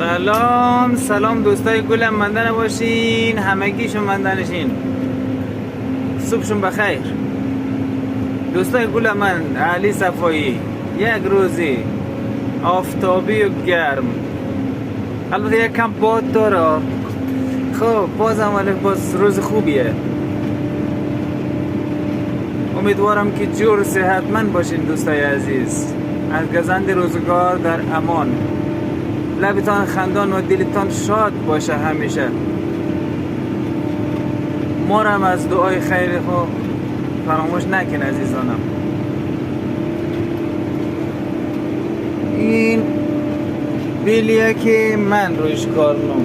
سلام سلام دوستای گلم، مندن باشین، همگیشون مندنشین، صبحشون بخیر. دوستای گلم، من علی صفایی، یک روزی آفتابی و گرم، البته یک کم باد داره، خب باز روز خوبیه. امیدوارم که جور صحتمند باشین دوستای عزیز، از گزند روزگار در امان، لبتان خندان و دلتان شاد باشه همیشه. ما را هم از دعای خیر خود فراموش نکن عزیزانم. این بیلیه که من روش کار نم،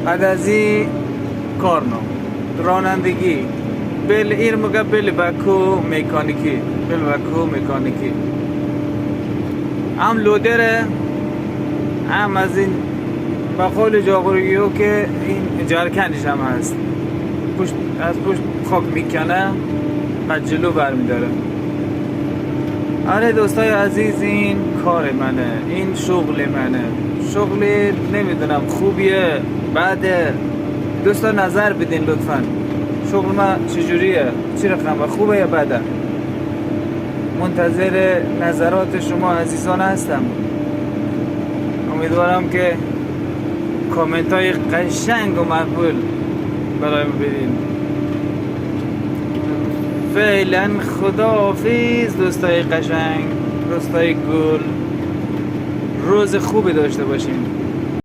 بعد از این کار نم رانندگی بل ایر مگه بل بکو مکانیکی هم لودره، هم از این بقول جاغوریو که این جارکنش هم هست، از پشت خاک میکنه و جلو برمیداره. آره دوستای عزیز، این کار منه، این شغل منه. شغل نمیدونم خوبیه بعد دوستا نظر بدین لطفا. شغل من چجوریه، چی رقم، خوبه یا بده؟ منتظر نظرات شما عزیزان هستم. امیدوارم که کامنت های قشنگ و مقبول برایم بدین. فعلا خداحافظ دوستای قشنگ، دوستای گل، روز خوبی داشته باشین.